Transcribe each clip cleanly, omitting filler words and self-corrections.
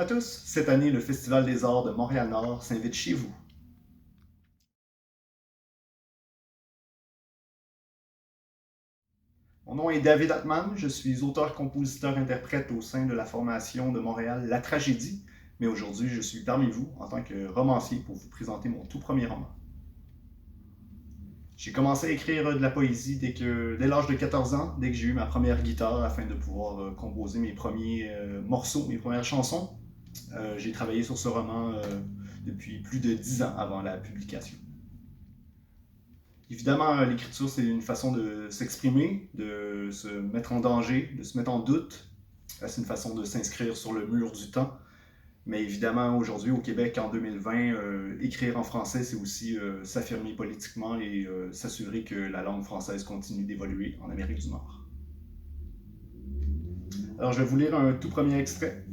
à tous, cette année le Festival des Arts de Montréal-Nord s'invite chez vous. Mon nom est David Atman, je suis auteur-compositeur-interprète au sein de la formation de Montréal La Tragédie, mais aujourd'hui je suis parmi vous en tant que romancier pour vous présenter mon tout premier roman. J'ai commencé à écrire de la poésie dès l'âge de 14 ans, dès que j'ai eu ma première guitare afin de pouvoir composer mes premiers morceaux, mes premières chansons. J'ai travaillé sur ce roman depuis plus de 10 ans avant la publication. Évidemment, l'écriture, c'est une façon de s'exprimer, de se mettre en danger, de se mettre en doute. C'est une façon de s'inscrire sur le mur du temps. Mais évidemment, aujourd'hui, au Québec, en 2020, écrire en français, c'est aussi s'affirmer politiquement et s'assurer que la langue française continue d'évoluer en Amérique du Nord. Alors, je vais vous lire un tout premier extrait.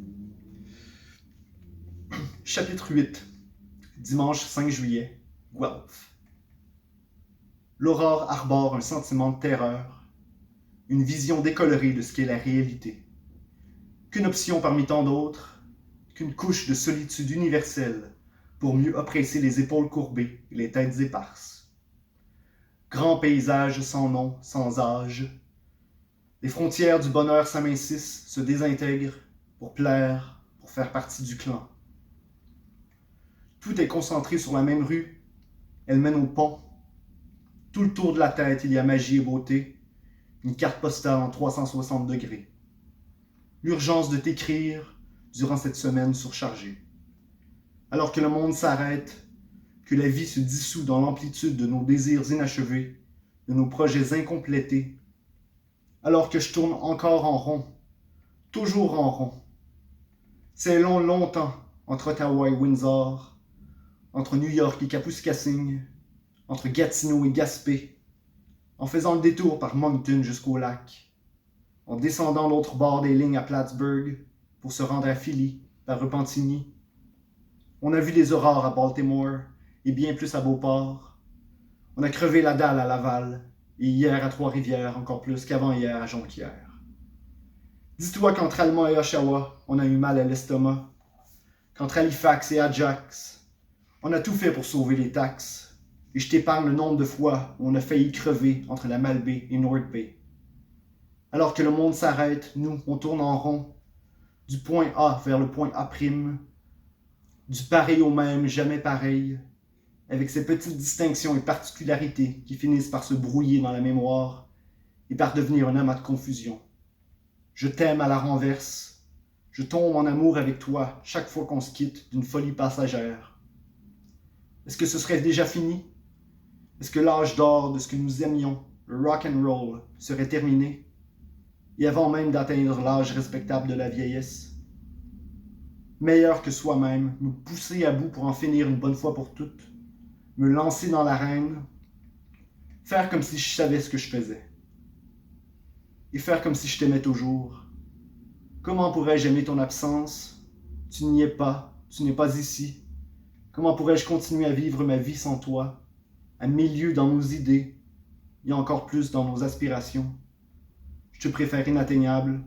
Chapitre 8. Dimanche 5 juillet. Guelph. L'aurore arbore un sentiment de terreur, une vision décolorée de ce qu'est la réalité. Qu'une option parmi tant d'autres, qu'une couche de solitude universelle pour mieux oppresser les épaules courbées et les têtes éparses. Grand paysage sans nom, sans âge. Les frontières du bonheur s'amincissent, se désintègrent pour plaire, pour faire partie du clan. Tout est concentré sur la même rue, elle mène au pont. Tout le tour de la tête, il y a magie et beauté, une carte postale en 360 degrés. L'urgence de t'écrire durant cette semaine surchargée. Alors que le monde s'arrête, que la vie se dissout dans l'amplitude de nos désirs inachevés, de nos projets incomplétés, alors que je tourne encore en rond, toujours en rond. C'est long, longtemps entre Ottawa et Windsor, entre New York et Kapuskasing, entre Gatineau et Gaspé, en faisant le détour par Moncton jusqu'au lac, en descendant l'autre bord des lignes à Plattsburgh pour se rendre à Philly par Repentigny. On a vu des aurores à Baltimore et bien plus à Beauport. On a crevé la dalle à Laval et hier à Trois-Rivières encore plus qu'avant-hier à Jonquière. Dis-toi qu'entre Allemand et Oshawa, on a eu mal à l'estomac. Qu'entre Halifax et Ajax, on a tout fait pour sauver les taxes. Et je t'épargne le nombre de fois où on a failli crever entre la Malbaie et North Bay. Alors que le monde s'arrête, nous, on tourne en rond, du point A vers le point A', du pareil au même, jamais pareil, avec ces petites distinctions et particularités qui finissent par se brouiller dans la mémoire et par devenir un amas de confusion. Je t'aime à la renverse, je tombe en amour avec toi chaque fois qu'on se quitte d'une folie passagère. Est-ce que ce serait déjà fini? Est-ce que l'âge d'or de ce que nous aimions, le rock and roll, serait terminé? Et avant même d'atteindre l'âge respectable de la vieillesse? Meilleur que soi-même, nous pousser à bout pour en finir une bonne fois pour toutes, me lancer dans l'arène, faire comme si je savais ce que je faisais. Et faire comme si je t'aimais toujours. Comment pourrais-je aimer ton absence? Tu n'y es pas, tu n'es pas ici. Comment pourrais-je continuer à vivre ma vie sans toi? À milieu dans nos idées, et encore plus dans nos aspirations. Je te préfère inatteignable,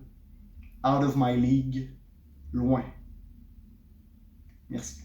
out of my league, loin. Merci.